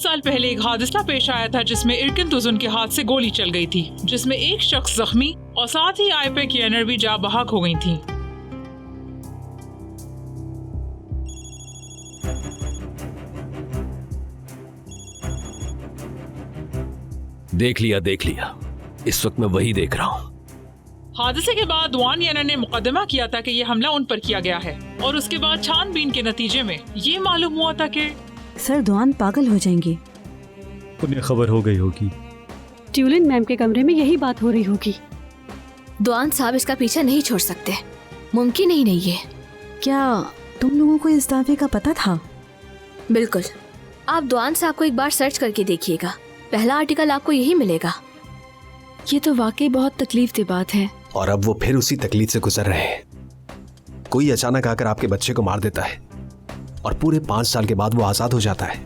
साल पहले एक हादसा पेश आया था जिसमें इरकिन तुजुन के हाथ से गोली चल गई थी, जिसमें एक शख्स जख्मी और साथ ही आईपेक यानर भी जा बहक हो गई थी। देख लिया, इस वक्त मैं वही देख रहा हूँ। हादसे के बाद दुआन यानर ने मुकदमा किया था कि ये हमला उन पर किया गया है और उसके बाद छानबीन के नतीजे में ये मालूम हुआ था कि सर दुआन पागल हो जाएंगी। उन्हें खबर हो गई होगी। ट्यूलिन मैम के कमरे में यही बात हो रही होगी। दुआन साहब इसका पीछा नहीं छोड़ सकते, मुमकिन ही नहीं है। क्या तुम लोगों को इस दावे का पता था? बिल्कुल, आप दुआन साहब को एक बार सर्च करके देखिएगा, पहला आर्टिकल आपको यही मिलेगा। ये तो वाकई बहुत तकलीफ दे बात है। और अब वो फिर उसी तकलीफ से गुजर रहे हैं। कोई अचानक आकर आपके बच्चे को मार देता है और पूरे 5 साल के बाद वो आजाद हो जाता है।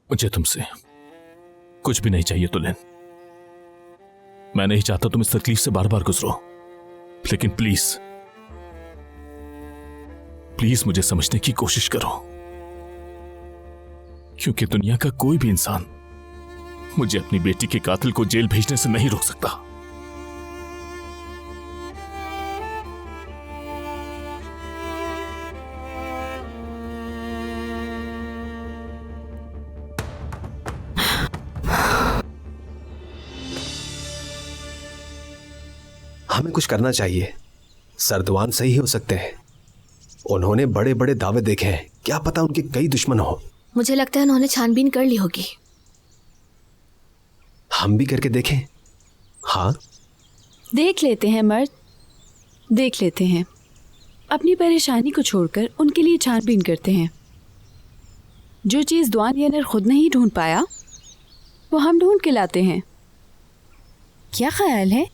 मुझे तुमसे कुछ भी नहीं चाहिए तुलिन। मैं नहीं चाहता तुम इस तकलीफ से बार बार गुजरो, लेकिन प्लीज प्लीज मुझे समझने की कोशिश करो, क्योंकि दुनिया का कोई भी इंसान मुझे अपनी बेटी के कातिल को जेल भेजने से नहीं रोक सकता। हमें कुछ करना चाहिए। सरदुआन सही हो सकते हैं, उन्होंने बड़े बड़े दावे देखे हैं, क्या पता उनके कई दुश्मन हो। मुझे लगता है उन्होंने छानबीन कर ली होगी। हम भी करके देखें? हाँ, देख लेते हैं मर्द, देख लेते हैं। अपनी परेशानी को छोड़कर उनके लिए छानबीन करते हैं। जो चीज़ दुआन यानर खुद नहीं ढूंढ पाया वो हम ढूंढ के लाते हैं। क्या ख्याल है?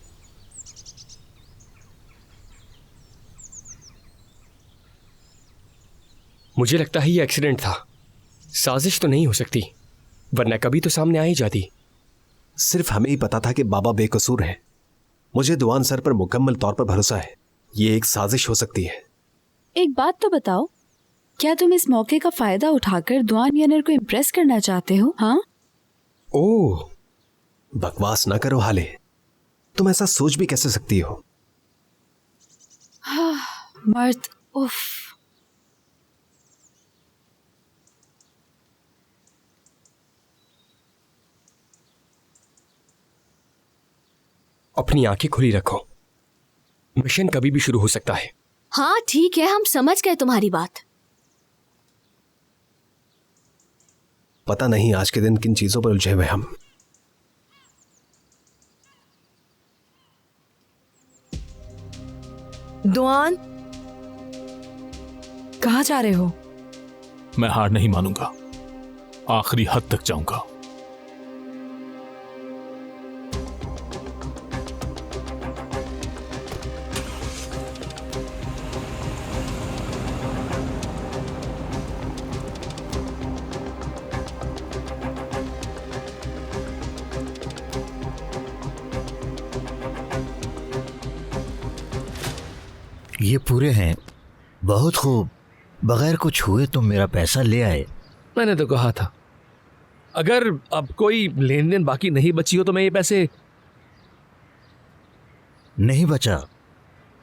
मुझे लगता है ये एक्सीडेंट था, साजिश तो नहीं हो सकती, वरना कभी तो सामने आ ही जाती। सिर्फ हमें ही पता था कि बाबा बेकसूर है। मुझे दुआन सर पर मुकम्मल तौर पर भरोसा है, ये एक साजिश हो सकती है। एक बात तो बताओ, क्या तुम इस मौके का फायदा उठाकर दुआन यानर को इम्प्रेस करना चाहते हो? हाँ? ओह, बकवास ना करो हाले, तुम ऐसा सोच भी कैसे सकती हो? हाँ, मर्द, उफ। अपनी आंखें खुली रखो, मिशन कभी भी शुरू हो सकता है। हाँ ठीक है, हम समझ गए तुम्हारी बात। पता नहीं आज के दिन किन चीजों पर उलझे हुए हम। दुआन, कहाँ जा रहे हो? मैं हार नहीं मानूंगा, आखिरी हद तक जाऊंगा। ये पूरे हैं, बहुत खूब। बगैर कुछ हुए तुम मेरा पैसा ले आए। मैंने तो कहा था, अगर अब कोई लेन देन बाकी नहीं बची हो तो मैं ये पैसे। नहीं बचा?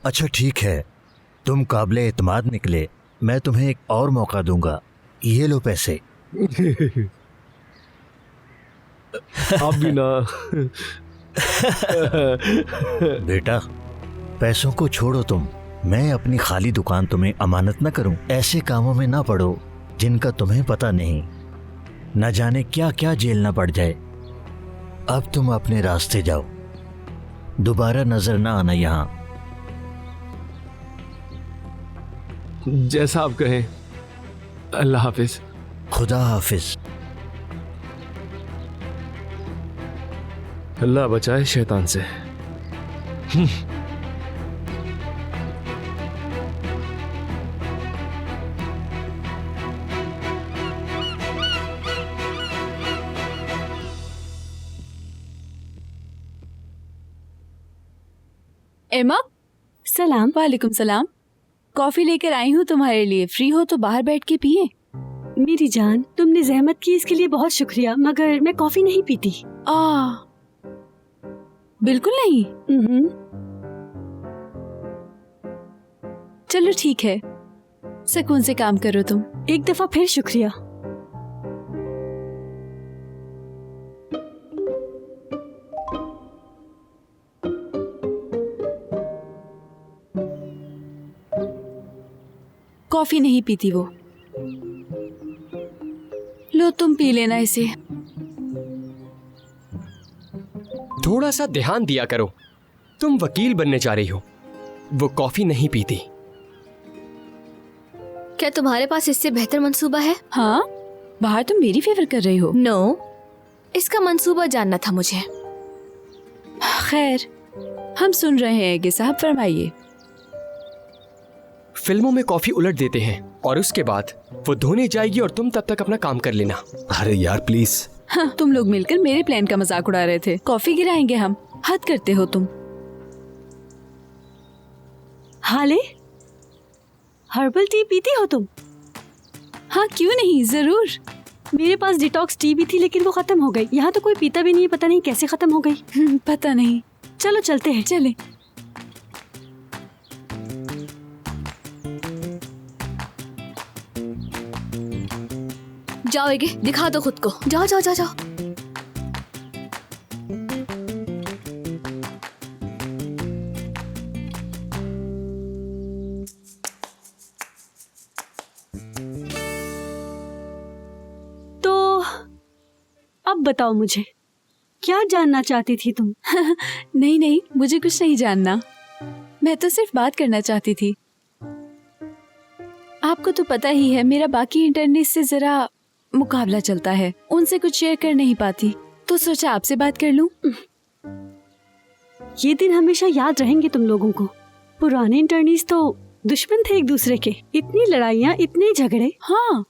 अच्छा ठीक है, तुम काबिले एतमाद निकले, मैं तुम्हें एक और मौका दूंगा। ये लो पैसे। आप भी ना। बेटा, पैसों को छोड़ो तुम। मैं अपनी खाली दुकान तुम्हें अमानत न करूं। ऐसे कामों में ना पड़ो जिनका तुम्हें पता नहीं, न जाने क्या क्या झेलना पड़ जाए। अब तुम अपने रास्ते जाओ, दोबारा नजर ना आना यहाँ। जैसा आप कहें। अल्लाह हाफिज। खुदा हाफिज। अल्लाह बचाए शैतान से। एमा, सलाम। वालेकुम सलाम। कॉफी लेकर आई हूँ तुम्हारे लिए, फ्री हो तो बाहर बैठ के पिए। मेरी जान, तुमने जहमत की इसके लिए बहुत शुक्रिया, मगर मैं कॉफी नहीं पीती। बिल्कुल नहीं। चलो ठीक है, सुकून से काम करो तुम। एक दफा फिर शुक्रिया। कॉफी नहीं पीती वो। लो तुम पी लेना इसे। थोड़ा सा ध्यान दिया करो, तुम वकील बनने जा रही हो। वो कॉफी नहीं पीती। क्या तुम्हारे पास इससे बेहतर मंसूबा है? हाँ, बाहर तुम मेरी फेवर कर रही हो। नो, इसका मंसूबा जानना था मुझे। खैर, हम सुन रहे हैं कि साहब, फरमाइए। फिल्मों में कॉफी उलट देते हैं और उसके बाद वो धोने जाएगी और तुम तब तक अपना काम कर लेना। अरे यार प्लीज। हाँ, तुम लोग मिलकर मेरे प्लान का मजाक उड़ा रहे थे। कॉफी गिराएंगे हम। हद करते हो तुम। हाले, हर्बल टी पीती हो तुम? हाँ, क्यों नहीं, जरूर। मेरे पास डिटॉक्स टी भी थी, लेकिन वो खत्म हो गई। यहाँ तो कोई पीता भी नहीं है, पता नहीं कैसे खत्म हो गई। पता नहीं। चलो चलते हैं। चले। जाओ एगे, दिखा दो खुद को। जाओ जाओ जाओ जाओ। तो अब बताओ मुझे, क्या जानना चाहती थी तुम? नहीं नहीं, मुझे कुछ नहीं जानना। मैं तो सिर्फ बात करना चाहती थी। आपको तो पता ही है, मेरा बाकी इंटर्निस से जरा मुकाबला चलता है। उनसे कुछ शेयर कर नहीं पाती, तो सोचा आपसे बात कर लूं। ये दिन हमेशा याद रहेंगे तुम लोगों को। पुराने इंटर्नीज तो दुश्मन थे एक दूसरे के। इतनी लड़ाइयाँ, इतने झगड़े। हाँ,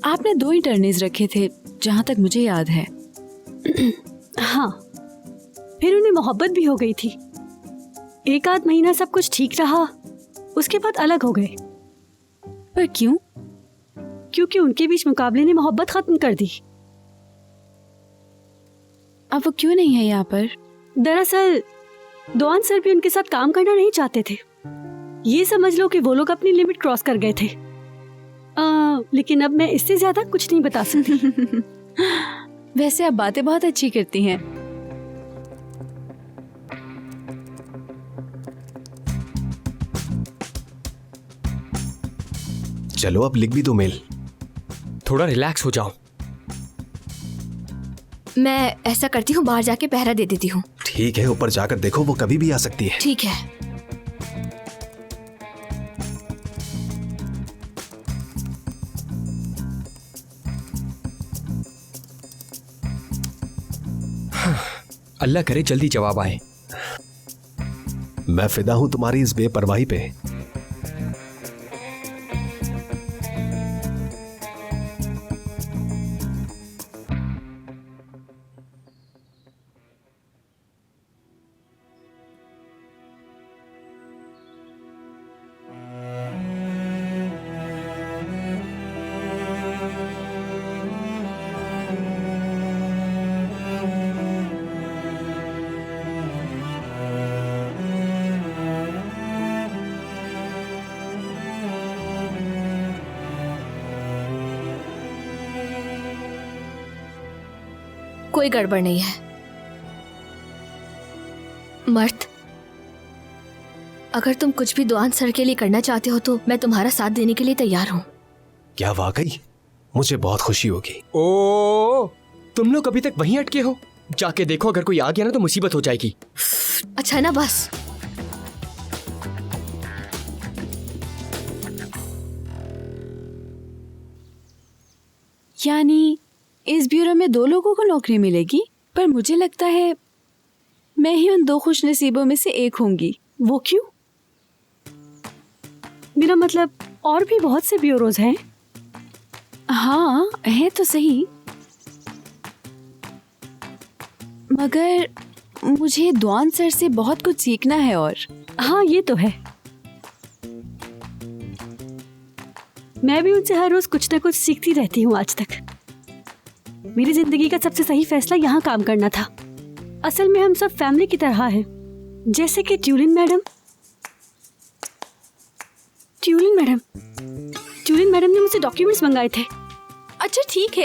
आपने 2 इंटर्नीज रखे थे जहाँ तक मुझे याद है। हाँ, फिर उन्हें मोहब्बत भी हो गई थी। 1 आध महीना सब कुछ ठीक रहा, उसके बाद अलग हो गए। पर क्यों? क्योंकि उनके बीच मुकाबले ने मोहब्बत खत्म कर दी। अब वो क्यों नहीं है यहाँ पर? दरअसल दोआन सर भी उनके साथ काम करना नहीं चाहते थे। ये समझ लो कि वो लोग अपनी लिमिट क्रॉस कर गए थे। लेकिन अब मैं इससे ज्यादा कुछ नहीं बता सकती। वैसे आप बातें बहुत अच्छी करती हैं। चलो अब लिख भी दो मेल। थोड़ा रिलैक्स हो जाओ। मैं ऐसा करती हूँ, बाहर जाके पहरा दे देती हूँ। ठीक है, ऊपर जाकर देखो, वो कभी भी आ सकती है। ठीक है। अल्लाह करे जल्दी जवाब आए। मैं फिदा हूं तुम्हारी इस बेपरवाही पे। कोई गड़बड़ नहीं है। मर्द, अगर तुम कुछ भी दुआन सर के लिए करना चाहते हो तो मैं तुम्हारा साथ देने के लिए तैयार हूँ। क्या वाकई? मुझे बहुत खुशी होगी। ओ, तुम लोग अभी तक वहीं अटके हो? जाके देखो, अगर कोई आ गया ना तो मुसीबत हो जाएगी। अच्छा है ना, बस। यानी इस ब्यूरो में 2 लोगों को नौकरी मिलेगी, पर मुझे लगता है मैं ही उन 2 खुश नसीबों में से एक होंगी। वो क्यों? मेरा मतलब और भी बहुत से ब्यूरोज हैं। हाँ, है तो सही, मगर मुझे दुआन सर से बहुत कुछ सीखना है। और हाँ, ये तो है। मैं भी उनसे हर रोज कुछ ना कुछ सीखती रहती हूँ आज तक। मेरी जिंदगी का सबसे सही फैसला यहाँ काम करना था। असल में हम सब फैमिली की तरह हैं, जैसे कि ट्यूलिन मैडम ने मुझसे डॉक्यूमेंट्स मंगाए थे। अच्छा ठीक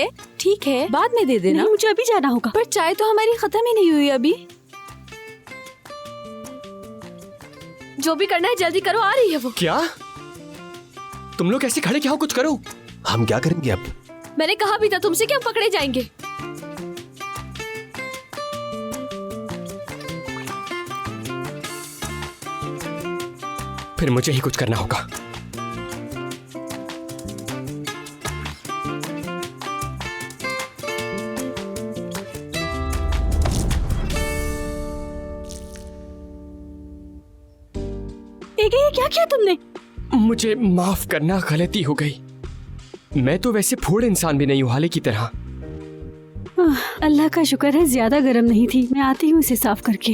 है, बाद में दे देना। नहीं, मुझे अभी जाना होगा। पर चाय तो हमारी खत्म ही नहीं हुई अभी। जो भी करना है जल्दी करो, आ रही है वो। क्या तुम लोग ऐसे खड़े क्या हो? कुछ करो। हम क्या करेंगे अब? मैंने कहा भी था तुमसे कि हम पकड़े जाएंगे। फिर मुझे ही कुछ करना होगा। ये क्या किया तुमने? मुझे माफ करना, गलती हो गई। मैं तो वैसे फूड इंसान भी नहीं हूँ हाले की तरह। अल्लाह का शुक्र है ज्यादा गर्म नहीं थी। मैं आती हूँ इसे साफ करके।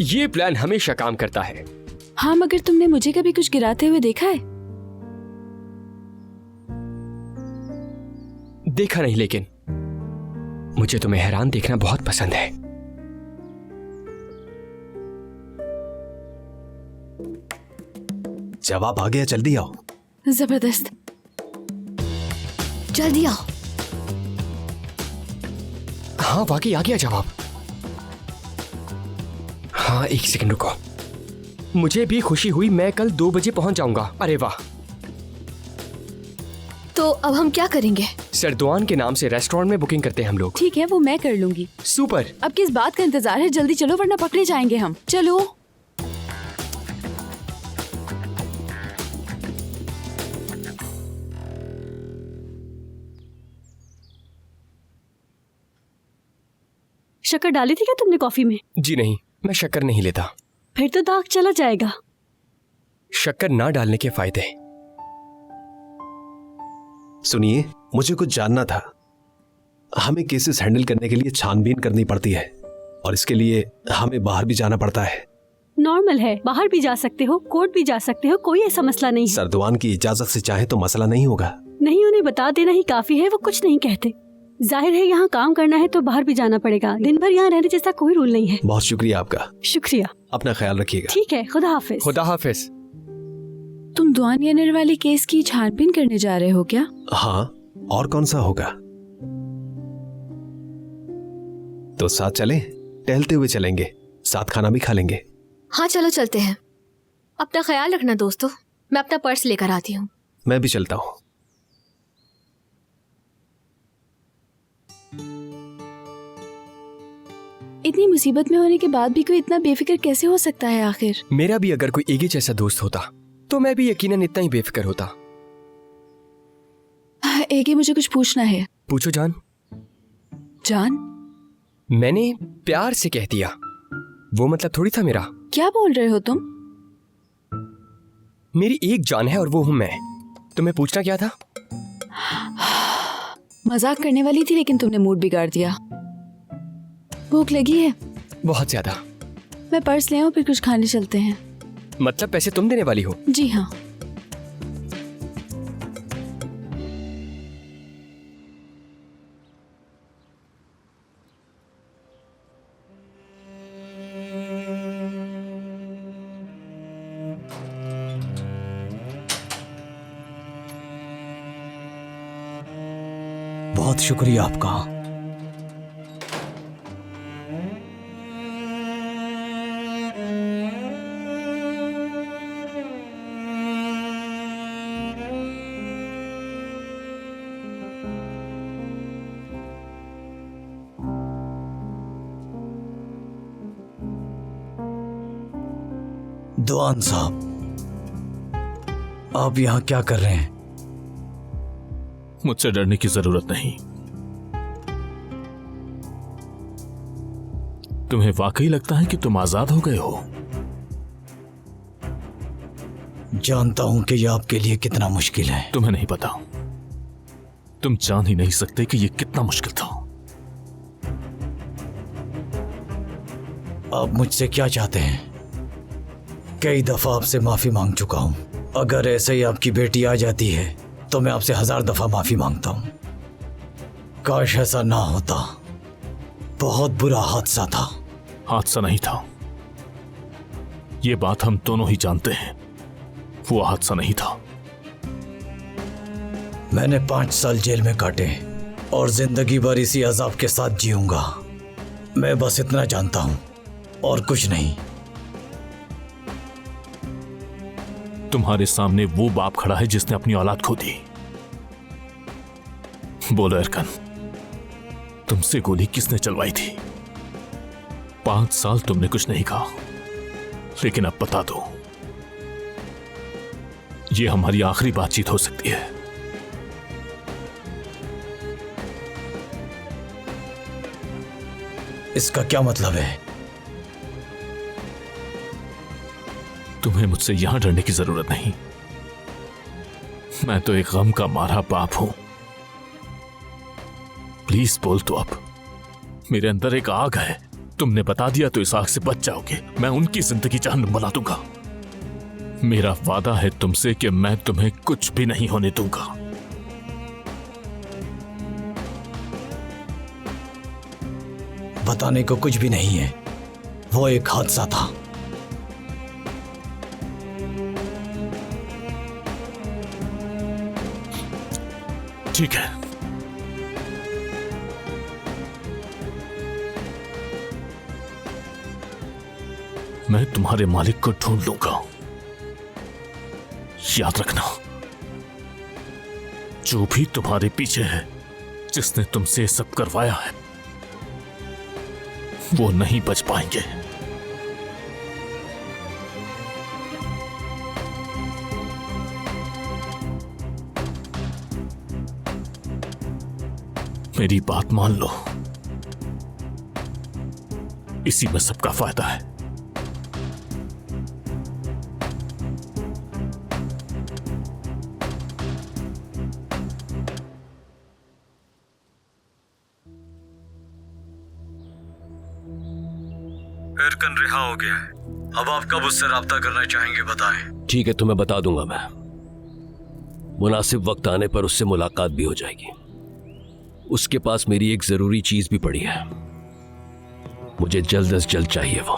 ये प्लान हमेशा काम करता है। हाँ, मगर तुमने मुझे कभी कुछ गिराते हुए देखा है? देखा नहीं, लेकिन मुझे तुम्हें हैरान देखना बहुत पसंद है। जवाब आ गया, जल्दी आओ। जबरदस्त। जल्दी आओ। हाँ, वाकई आ गया जवाब। हाँ, 1 सेकंड रुको। मुझे भी खुशी हुई। मैं कल 2 बजे पहुंच जाऊंगा। अरे वाह। तो अब हम क्या करेंगे? सरदुआन के नाम से रेस्टोरेंट में बुकिंग करते हैं हम लोग। ठीक है, वो मैं कर लूंगी। सुपर। अब किस बात का इंतजार है? जल्दी चलो वरना पकड़े जाएंगे हम। चलो। शक्कर डाली थी क्या तुमने कॉफी में? जी नहीं, मैं शक्कर नहीं लेता। फिर तो दाग चला जाएगा। शक्कर ना डालने के फायदे। सुनिए, मुझे कुछ जानना था। हमें केसेस हैंडल करने के लिए छानबीन करनी पड़ती है और इसके लिए हमें बाहर भी जाना पड़ता है। नॉर्मल है, बाहर भी जा सकते हो, कोर्ट भी जा सकते हो, कोई ऐसा मसला नहीं है। सरदुआन की इजाजत से चाहे तो मसला नहीं होगा। नहीं, उन्हें बता देना ही काफी है, वो कुछ नहीं कहते। जाहिर है यहाँ काम करना है तो बाहर भी जाना पड़ेगा। दिन भर यहाँ रहने जैसा कोई रूल नहीं है। बहुत शुक्रिया आपका। शुक्रिया। अपना ख्याल रखिएगा। ठीक है, खुदा हाफिज। खुदा हाफिज। तुम दुआन यानर वाले केस की छानबीन करने जा रहे हो क्या? हाँ, और कौन सा होगा। तो साथ चलें? टहलते हुए चलेंगे, साथ खाना भी खा लेंगे। हाँ चलो चलते हैं। अपना ख्याल रखना दोस्तों। मैं अपना पर्स लेकर आती हूँ। मैं भी चलता हूँ। इतनी मुसीबत में होने के बाद भी कोई इतना बेफिक्र कैसे हो सकता है आखिर? मेरा भी अगर कोई एगे जैसा दोस्त होता तो मैं भी यकीनन इतना ही बेफिक्र होता। एगे, मुझे कुछ पूछना है। पूछो जान। जान? मैंने प्यार से कह दिया, वो मतलब थोड़ी था मेरा। क्या बोल रहे हो तुम? मेरी एक जान है और वो हूं मैं। तुम्हें पूछना क्या था? मजाक करने वाली थी लेकिन तुमने मूड बिगाड़ दिया। भूख लगी है? बहुत ज्यादा। मैं पर्स ले आऊं, फिर कुछ खाने चलते हैं। मतलब पैसे तुम देने वाली हो? जी हाँ। बहुत शुक्रिया आपका। दुआन साहब, आप यहाँ क्या कर रहे हैं? मुझसे डरने की जरूरत नहीं। तुम्हें वाकई लगता है कि तुम आजाद हो गए हो? जानता हूं कि यह आपके लिए कितना मुश्किल है। तुम्हें नहीं पता। तुम जान ही नहीं सकते कि यह कितना मुश्किल था। आप मुझसे क्या चाहते हैं? कई दफा आपसे माफी मांग चुका हूँ। अगर ऐसे ही आपकी बेटी आ जाती है तो मैं आपसे 1000 दफा माफी मांगता हूँ। काश ऐसा ना होता। बहुत बुरा हादसा था। हादसा नहीं था, ये बात हम दोनों ही जानते हैं। वो हादसा नहीं था। मैंने 5 साल जेल में काटे और जिंदगी भर इसी अजाब के साथ जीऊंगा। मैं बस इतना जानता हूं और कुछ नहीं। तुम्हारे सामने वो बाप खड़ा है जिसने अपनी औलाद खो दी। बोलो अरकन, तुमसे गोली किसने चलवाई थी? 5 साल तुमने कुछ नहीं कहा, लेकिन अब बता दो। ये हमारी आखिरी बातचीत हो सकती है। इसका क्या मतलब है? तुम्हें मुझसे यहां डरने की जरूरत नहीं। मैं तो एक गम का मारा बाप हूं। प्लीज बोल तो अब। मेरे अंदर एक आग है, तुमने बता दिया तो इस आग से बच जाओगे। मैं उनकी जिंदगी जहन्नुम बना दूंगा। मेरा वादा है तुमसे कि मैं तुम्हें कुछ भी नहीं होने दूंगा। बताने को कुछ भी नहीं है। वो एक हादसा था। ठीक है, मैं तुम्हारे मालिक को ढूंढ लूंगा। याद रखना, जो भी तुम्हारे पीछे है, जिसने तुमसे सब करवाया है, वो नहीं बच पाएंगे। मेरी बात मान लो, इसी में सबका फायदा है। एरकन रिहा हो गया है। अब आप कब उससे राब्ता करना चाहेंगे बताएं। ठीक है, तुम्हें बता दूंगा मैं। मुनासिब वक्त आने पर उससे मुलाकात भी हो जाएगी। उसके पास मेरी एक जरूरी चीज भी पड़ी है, मुझे जल्द से जल्द चाहिए वो।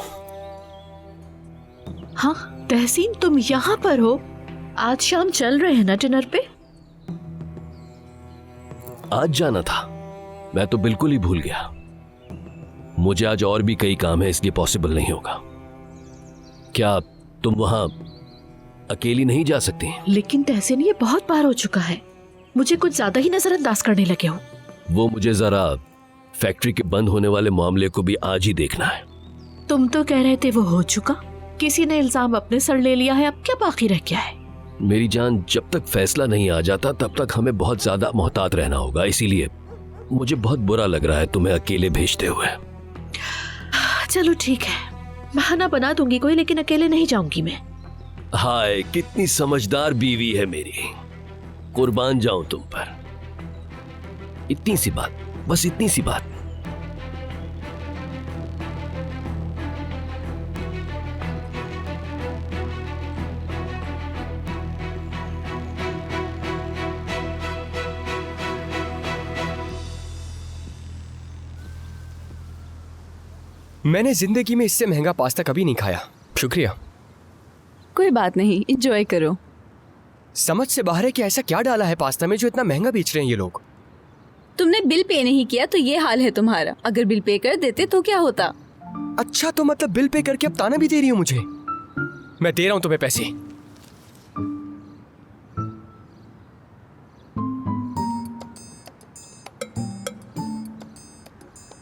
हाँ तहसीन, तुम यहाँ पर हो? आज शाम चल रहे हैं ना डिनर पे? आज जाना था, मैं तो बिल्कुल ही भूल गया। मुझे आज और भी कई काम है, इसलिए पॉसिबल नहीं होगा। क्या तुम वहां अकेली नहीं जा सकती? लेकिन तहसीन, ये बहुत बार हो चुका है। मुझे कुछ ज्यादा ही नजरअंदाज करने लगे हो। वो मुझे जरा फैक्ट्री के बंद होने वाले मामले को भी आज ही देखना है। तुम तो कह रहे थे वो हो चुका, किसी ने इल्जाम अपने सर ले लिया है, अब क्या बाकी रह गया है? मेरी जान, जब तक फैसला नहीं आ जाता तब तक हमें बहुत ज्यादा मोहतात रहना होगा। इसीलिए मुझे बहुत बुरा लग रहा है तुम्हें अकेले भेजते हुए। चलो ठीक है, बहाना बना दूंगी कोई, लेकिन अकेले नहीं जाऊंगी मैं। हाय, कितनी समझदार बीवी है मेरी। कुर्बान जाऊं तुम पर। इतनी सी बात, बस इतनी सी बात। मैंने जिंदगी में इससे महंगा पास्ता कभी नहीं खाया। शुक्रिया। कोई बात नहीं, एंजॉय करो। समझ से बाहर है कि ऐसा क्या डाला है पास्ता में जो इतना महंगा बेच रहे हैं ये लोग। तुमने बिल पे नहीं किया तो ये हाल है तुम्हारा। अगर बिल पे कर देते तो क्या होता? अच्छा, तो मतलब बिल पे करके अब ताना भी दे रही हो मुझे? मैं दे रहा हूं तुम्हें पैसे।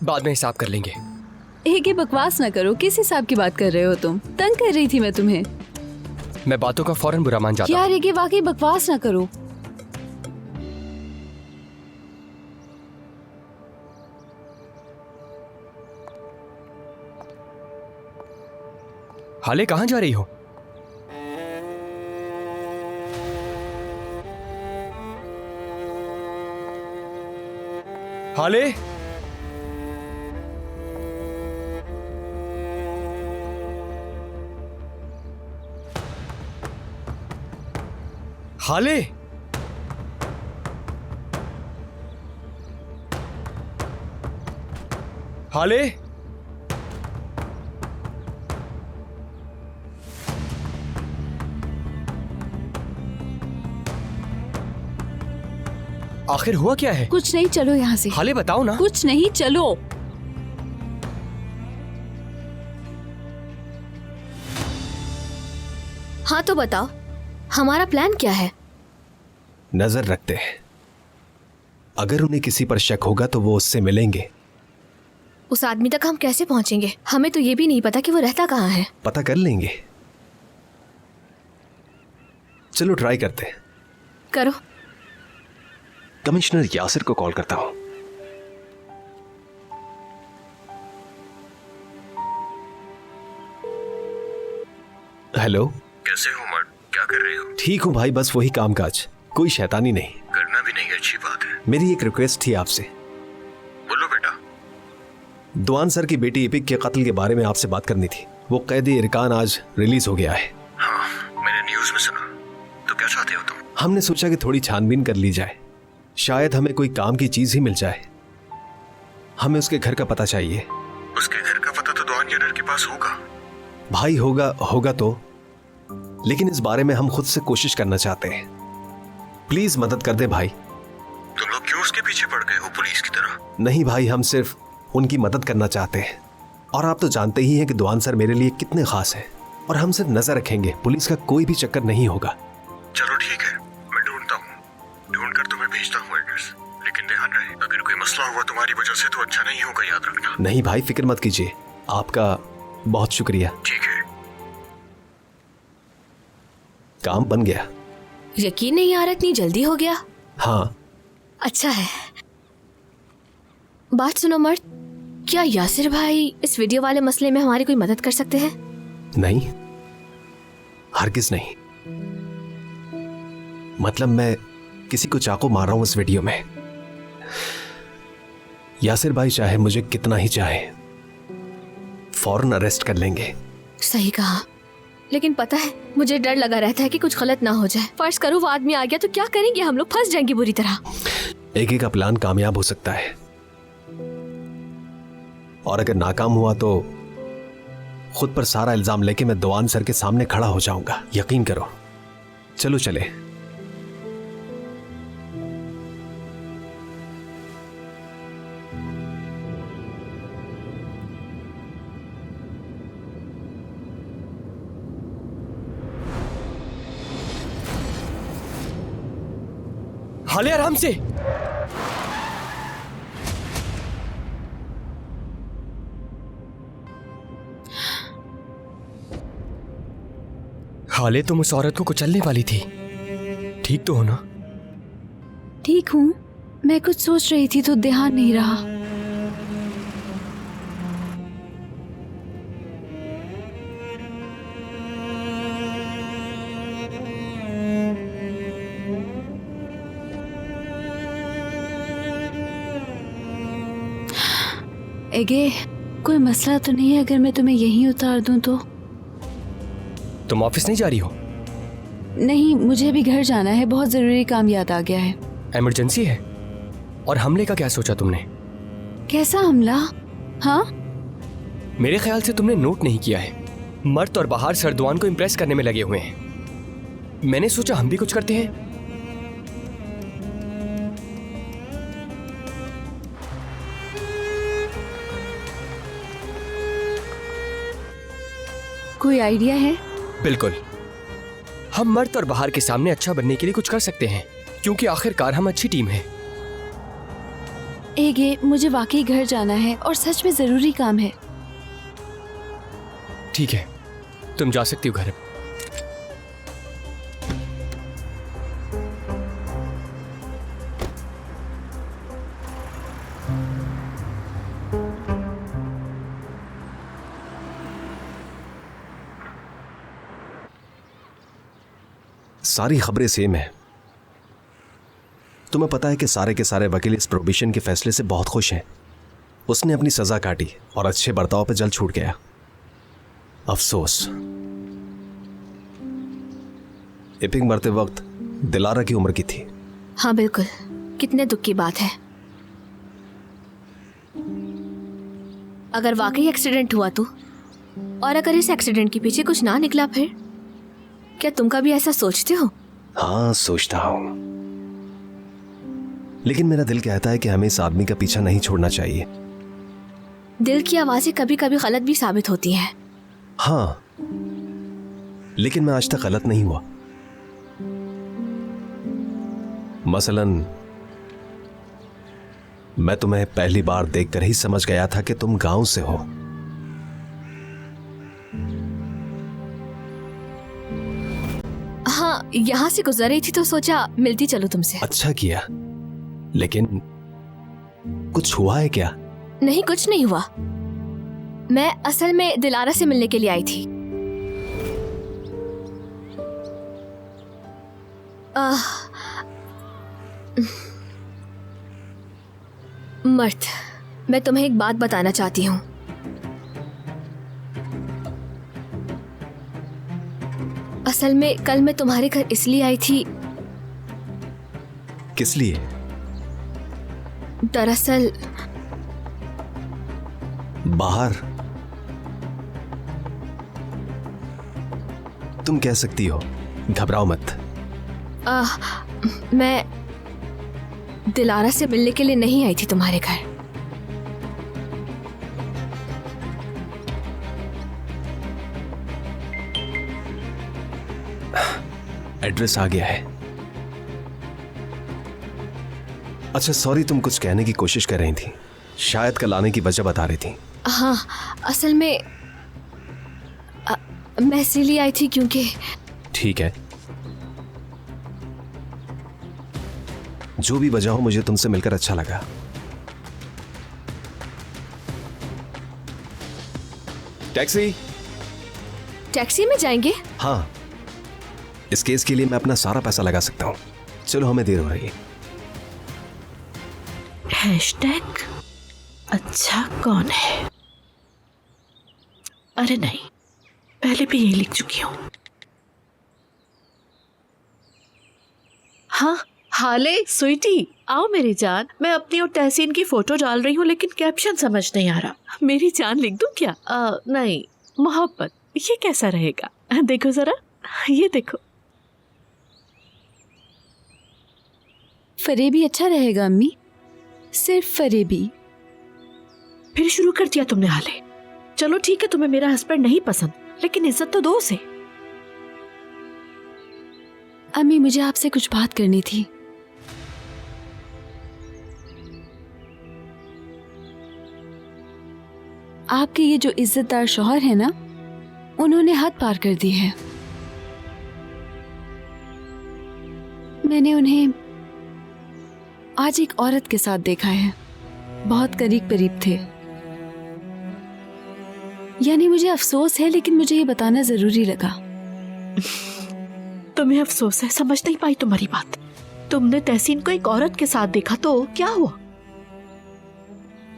बाद में हिसाब कर लेंगे। एक बकवास ना करो। किस हिसाब की बात कर रहे हो तुम? तंग कर रही थी मैं तुम्हें। मैं बातों का फौरन बुरा मान जाता हूं। यार ये वाकई बकवास ना करो। हाले, कहां जा रही हो? हाले, हाले, हाले, आखिर हुआ क्या है? कुछ नहीं, चलो यहाँ से। हाले बताओ ना। कुछ नहीं, चलो। हाँ तो बताओ, हमारा प्लान क्या है? नजर रखते हैं, अगर उन्हें किसी पर शक होगा तो वो उससे मिलेंगे। उस आदमी तक हम कैसे पहुंचेंगे? हमें तो ये भी नहीं पता कि वो रहता कहाँ है। पता कर लेंगे। चलो ट्राई करते हैं। करो। कमिश्नर यासिर को कॉल करता हूं। हेलो, कैसे हो मर्द? क्या कर रहे हो? ठीक हूं भाई, बस वही कामकाज, कोई शैतानी नहीं। करना भी नहीं, अच्छी बात है। मेरी एक रिक्वेस्ट थी आपसे। बोलो बेटा। दुआन सर की बेटी इपिक के कत्ल के बारे में आपसे बात करनी थी। वो कैदी इरकान आज रिलीज हो गया है। हाँ, मैंने न्यूज में सुना। तो क्या चाहते हो तुम? हमने सोचा कि थोड़ी छानबीन कर ली जाए, शायद हमें कोई काम की चीज ही मिल जाए। हमें उसके घर का पता चाहिए। उसके घर का पता तो दुआन यानर के पास होगा। भाई होगा तो, लेकिन इस बारे में हम खुद से कोशिश करना चाहते हैं। प्लीज मदद कर दे भाई। तुम लोग क्यों उसके पीछे पड़ गए हो पुलिस की तरह? नहीं भाई, हम सिर्फ उनकी मदद करना चाहते हैं। और आप तो जानते ही हैं कि दुआन सर मेरे लिए कितने खास हैं। और हम सिर्फ नजर रखेंगे, पुलिस का कोई भी चक्कर नहीं होगा। चलो ठीक है, मैं ढूंढता हूँ। ढूंढ कर तुम्हें भेजता हूँ एड्रेस। लेकिन ध्यान रहे, अगर कोई मसला हुआ तुम्हारी वजह से तो अच्छा नहीं होगा, याद रखना। नहीं भाई, फिक्र मत कीजिए, आपका बहुत शुक्रिया। ठीक है। काम बन गया। यकीन नहीं आ रहा इतनी जल्दी हो गया। हाँ, अच्छा है। बात सुनो मर्द, क्या यासिर भाई इस वीडियो वाले मसले में हमारी कोई मदद कर सकते हैं? नहीं, हरगिज नहीं। मतलब मैं किसी को चाकू मार रहा हूं इस वीडियो में। यासिर भाई चाहे मुझे कितना ही चाहे, फौरन अरेस्ट कर लेंगे। सही कहा, लेकिन पता है मुझे डर लगा रहता है कि कुछ गलत ना हो जाए। फर्ज करो वो आदमी आ गया तो क्या करेंगे हम लोग? फंस जाएंगे बुरी तरह। एक एक का प्लान कामयाब हो सकता है, और अगर नाकाम हुआ तो खुद पर सारा इल्जाम लेके मैं दुआन सर के सामने खड़ा हो जाऊंगा, यकीन करो। चलो चले। हाले, आराम से। हाले, तुम उस औरत को कुचलने वाली थी, ठीक तो हो ना? ठीक हूँ, मैं कुछ सोच रही थी तो ध्यान नहीं रहा। एगे, कोई मसला तो नहीं है अगर मैं तुम्हें यहीं उतार दूं तो? तुम ऑफिस नहीं जा रही हो? नहीं, मुझे भी घर जाना है, बहुत जरूरी काम याद आ गया है। इमरजेंसी है? और हमले का क्या सोचा तुमने? कैसा हमला? हाँ, मेरे ख्याल से तुमने नोट नहीं किया है, मर्द और बाहर सरदुआन को इम्प्रेस करने में लगे हुए हैं। मैंने सोचा हम भी कुछ करते हैं। कोई आइडिया है? बिल्कुल, हम मर्द और बाहर के सामने अच्छा बनने के लिए कुछ कर सकते हैं, क्योंकि आखिरकार हम अच्छी टीम है। एगे, मुझे वाकई घर जाना है और सच में जरूरी काम है। ठीक है, तुम जा सकती हो घर। सारी खबरें सेम है। तुम्हें पता है कि सारे के सारे वकील इस प्रोहिबिशन के फैसले से बहुत खुश हैं। उसने अपनी सजा काटी और अच्छे बर्ताव पे जल्द छूट गया। अफसोस, इपिक मरते वक्त दिलारा की उम्र की थी। हाँ बिल्कुल, कितने दुख की बात है। अगर वाकई एक्सीडेंट हुआ तो, और अगर इस एक्सीडेंट के पीछे कुछ ना निकला फिर? क्या तुम कभी ऐसा सोचते हो? हाँ, सोचता हूँ, लेकिन मेरा दिल कहता है कि हमें इस आदमी का पीछा नहीं छोड़ना चाहिए। दिल की आवाजें कभी कभी गलत भी साबित होती हैं। हाँ, लेकिन मैं आज तक गलत नहीं हुआ। मसलन मैं तुम्हें पहली बार देखकर ही समझ गया था कि तुम गांव से हो। हाँ, यहाँ से गुजर रही थी तो सोचा मिलती चलो तुमसे। अच्छा किया, लेकिन कुछ हुआ है क्या? नहीं, कुछ नहीं हुआ। मैं असल में दिलारा से मिलने के लिए आई थी। मर्द, मैं तुम्हें एक बात बताना चाहती हूँ। असल में कल मैं तुम्हारे घर इसलिए आई थी। किस लिए? दरअसल बाहर तुम कह सकती हो, घबराओ मत। मैं दिलारा से मिलने के लिए नहीं आई थी तुम्हारे घर। एड्रेस आ गया है। अच्छा, सॉरी, तुम कुछ कहने की कोशिश कर रही थी, शायद कल आने की वजह बता रही थी। हाँ, असल में मैं इसलिए आई थी क्योंकि। ठीक है, जो भी वजह हो, मुझे तुमसे मिलकर अच्छा लगा। टैक्सी। टैक्सी में जाएंगे? हाँ, इस केस के लिए मैं अपना सारा पैसा लगा सकता हूँ। चलो, हमें देर हो रही है। हैशटैग अच्छा कौन है? अरे नहीं, पहले भी यही लिख चुकी हूँ। हाँ, हाले स्वीटी, आओ मेरी जान। मैं अपनी और तहसीन की फोटो डाल रही हूँ, लेकिन कैप्शन समझ नहीं आ रहा। मेरी जान लिख दूँ क्या? नहीं, मोहब्बत, ये कैसा रहेगा? देखो जरा, ये देखो। फरेबी अच्छा रहेगा अम्मी, सिर्फ फरेबी। फिर शुरू कर दिया तुमने हाले। चलो ठीक है, तुम्हें मेरा हस्बैंड नहीं पसंद, लेकिन इज्जत तो दो उसे। अम्मी, मुझे आपसे कुछ बात करनी थी। आपके ये जो इज्जतदार शौहर है ना, उन्होंने हद पार कर दी है। मैंने उन्हें आज एक औरत के साथ देखा है, बहुत करीब करीब थे। यानी मुझे अफसोस है, लेकिन मुझे ये बताना जरूरी लगा। तुम्हें अफसोस है? समझ नहीं पाई तुम्हारी बात। तुमने तहसीन को एक औरत के साथ देखा तो क्या हुआ?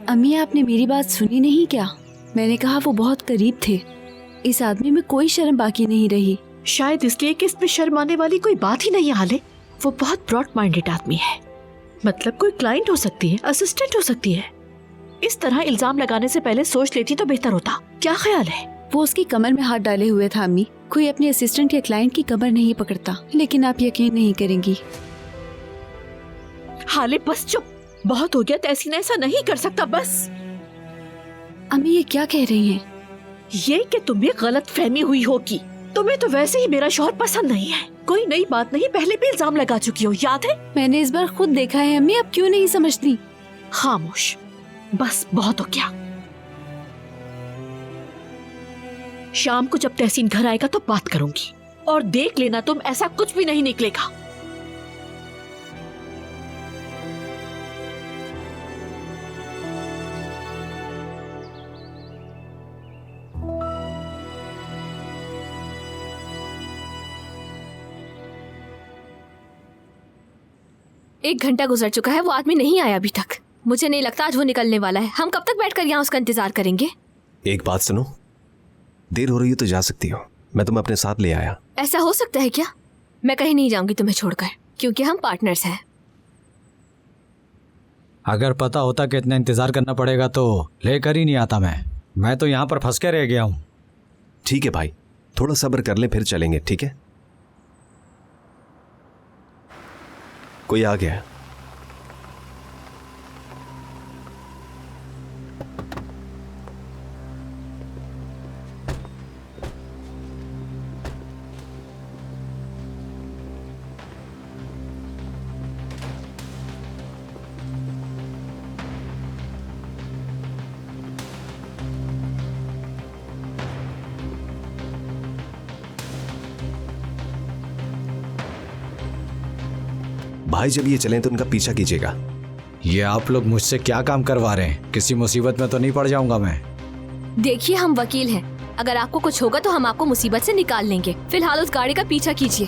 अम्मी, आपने मेरी बात सुनी नहीं क्या? मैंने कहा वो बहुत करीब थे। इस आदमी में कोई शर्म बाकी नहीं रही। शायद इसलिए कि इसमें शर्म आने वाली कोई बात ही नहीं है हाले। वो बहुत ब्रॉड माइंडेड आदमी है। मतलब कोई क्लाइंट हो सकती है, असिस्टेंट हो सकती है। इस तरह इल्जाम लगाने से पहले सोच लेती तो बेहतर होता। क्या ख्याल है? वो उसकी कमर में हाथ डाले हुए था अम्मी। कोई अपने असिस्टेंट या क्लाइंट की कमर नहीं पकड़ता। लेकिन आप यकीन नहीं करेंगी। हाले बस चुप, बहुत हो गया। तहसीन ऐसा नहीं कर सकता, बस। अम्मी, ये क्या कह रही हैं? ये कि तुम्हें गलत फहमी हुई होगी। तुम्हें तो वैसे ही मेरा शौहर पसंद नहीं है। कोई नई बात नहीं, पहले भी इल्जाम लगा चुकी हो, याद है? मैंने इस बार खुद देखा है अम्मी, अब क्यों नहीं समझती? खामोश, बस बहुत हो गया। शाम को जब तहसीन घर आएगा तो बात करूंगी, और देख लेना तुम, ऐसा कुछ भी नहीं निकलेगा। एक घंटा गुजर चुका है, वो आदमी नहीं आया अभी तक। मुझे नहीं लगता आज वो निकलने वाला है। हम कब तक बैठकर यहाँ उसका इंतजार करेंगे? एक बात सुनो, देर हो रही है तो जा सकती हो। मैं तुम्हें अपने साथ ले आया। ऐसा हो सकता है क्या? मैं कहीं नहीं जाऊंगी तुम्हें छोड़कर, क्योंकि हम पार्टनर्स हैं। अगर पता होता कि इतना इंतजार करना पड़ेगा तो लेकर ही नहीं आता मैं तो यहाँ पर फंस के रह गया हूँ। ठीक है भाई, थोड़ा सब्र कर ले, फिर चलेंगे, ठीक है? कोई आ गया। भाई जब ये चलें तो उनका पीछा कीजिएगा। ये आप लोग मुझसे क्या काम करवा रहे हैं? किसी मुसीबत में तो नहीं पड़ जाऊंगा मैं? देखिए, हम वकील हैं, अगर आपको कुछ होगा तो हम आपको मुसीबत से निकाल लेंगे। फिलहाल उस गाड़ी का पीछा कीजिए।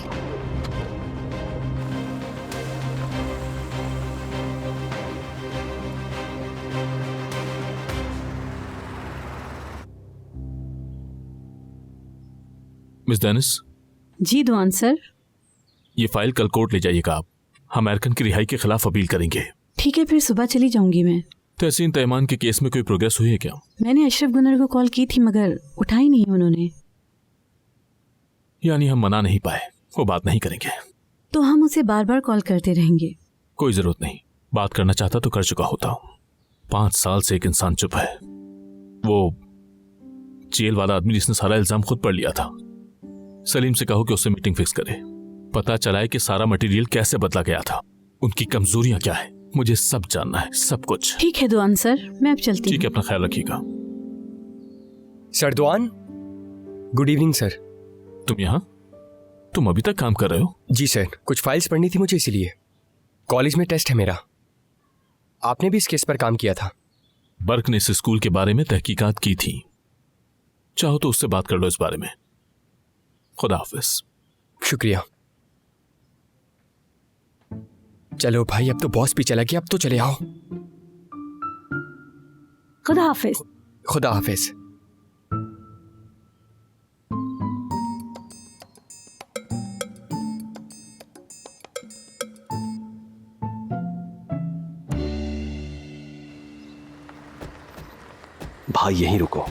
Miss Dennis. जी दुआन सर। ये फाइल कल कोर्ट ले जाइएगा आप। हम अरकन की रिहाई के खिलाफ अपील करेंगे। ठीक है, फिर सुबह चली जाऊंगी मैं। तहसीन तैमान के केस में कोई प्रोग्रेस हुई है क्या? मैंने अशरफ गुनर को कॉल की थी मगर उठाई नहीं उन्होंने। यानी हम मना नहीं पाए, वो बात नहीं करेंगे? तो हम उसे बार बार कॉल करते रहेंगे। कोई जरूरत नहीं, बात करना चाहता तो कर चुका होता हूं। 5 साल से एक इंसान चुप है, वो जेल वाला आदमी जिसने सारा इल्जाम खुद पर लिया था। सलीम से कहो कि उससे मीटिंग फिक्स करे। पता चला है कि सारा मटेरियल कैसे बदला गया था, उनकी कमजोरियां क्या है, मुझे सब जानना है, सब कुछ। ठीक है दुआन सर, मैं अब चलती हूँ। ठीक है, अपना ख्याल रखिएगा। Sir Duan, good evening sir. तुम यहाँ? तुम अभी तक काम कर रहे हो? जी सर, कुछ फाइल्स पढ़नी थी मुझे, इसीलिए। कॉलेज में टेस्ट है मेरा। आपने भी इस केस पर काम किया था। बर्क ने इस स्कूल के बारे में तहकीकात की थी, चाहो तो उससे बात कर लो इस बारे में। खुदा हाफिज। शुक्रिया। चलो भाई, अब तो बॉस भी चला गया, अब तो चले आओ। खुदा हाफिज। खुदा हाफिज। भाई यहीं रुको।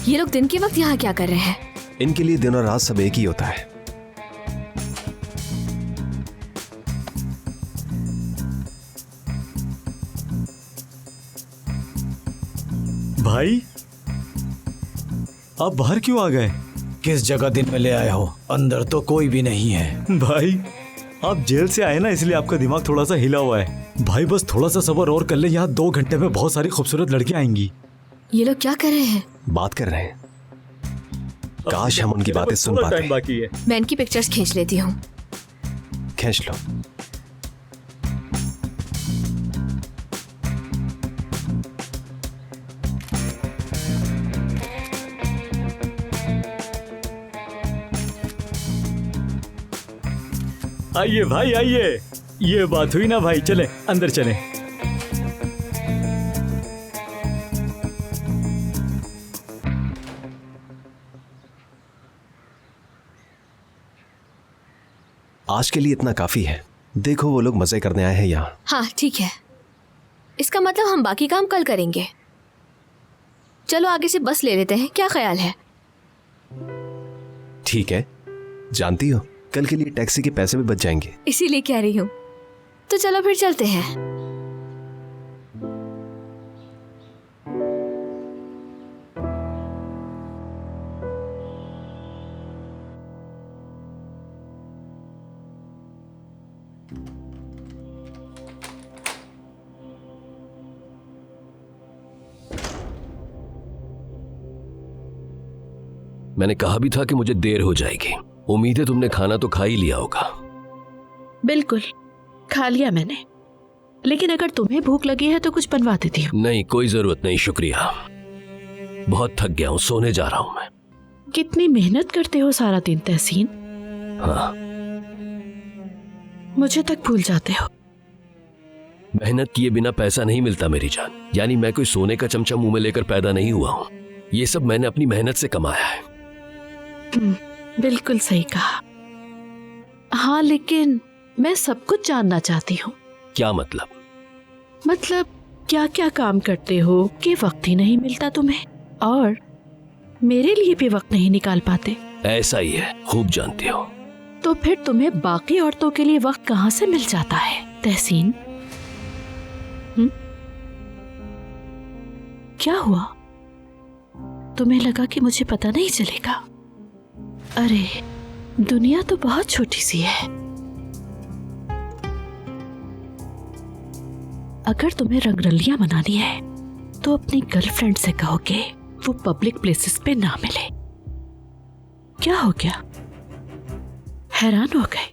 ये लोग दिन के वक्त यहाँ क्या कर रहे हैं? इनके लिए दिन और रात सब एक ही होता है। भाई आप बाहर क्यों आ गए? किस जगह दिन में ले आए हो? अंदर तो कोई भी नहीं है। भाई आप जेल से आए ना, इसलिए आपका दिमाग थोड़ा सा हिला हुआ है। भाई बस थोड़ा सा सब्र और कर ले, यहाँ 2 घंटे में बहुत सारी खूबसूरत लड़कियां आएंगी। ये लोग क्या कर रहे हैं? बात कर रहे हैं। काश हम उनकी बातें सुन पाते। बाकी है। मैं इनकी पिक्चर्स खींच लेती हूँ। खींच लो। आइए भाई आइए, ये बात हुई ना भाई, चले अंदर चले। आज के लिए इतना काफी है। देखो वो लोग मजे करने आए हैं यहाँ। हाँ ठीक है, इसका मतलब हम बाकी काम कल करेंगे। चलो आगे से बस ले लेते हैं, क्या ख्याल है? ठीक है, जानती हो कल के लिए टैक्सी के पैसे भी बच जाएंगे। इसीलिए कह रही हूँ। तो चलो फिर चलते हैं। मैंने कहा भी था कि मुझे देर हो जाएगी। उम्मीद है तुमने खाना तो खा ही लिया होगा। बिल्कुल खा लिया मैंने, लेकिन अगर तुम्हें भूख लगी है तो कुछ बनवा देती हूँ। नहीं, कोई जरूरत नहीं, शुक्रिया। बहुत थक गया हूँ, सोने जा रहा हूँ मैं। कितनी मेहनत करते हो सारा दिन तहसीन। हाँ, मुझे तक भूल जाते हो। मेहनत किए बिना पैसा नहीं मिलता मेरी जान। यानी मैं कोई सोने का चमचा मुंह में लेकर पैदा नहीं हुआ हूं। ये सब मैंने अपनी मेहनत से कमाया है। बिल्कुल सही कहा। हाँ, लेकिन मैं सब कुछ जानना चाहती हूँ। क्या मतलब? मतलब क्या क्या काम करते हो कि वक्त ही नहीं मिलता तुम्हें, और मेरे लिए भी वक्त नहीं निकाल पाते। ऐसा ही है, खूब जानती हो। तो फिर तुम्हें बाकी औरतों के लिए वक्त कहाँ से मिल जाता है तहसीन? क्या हुआ? तुम्हें लगा कि मुझे पता नहीं चलेगा? अरे दुनिया तो बहुत छोटी सी है। अगर तुम्हें रंगरलियां मनानी है तो अपनी गर्लफ्रेंड से कहोगे वो पब्लिक प्लेसेस पे ना मिले। क्या हो गया? हैरान हो गए?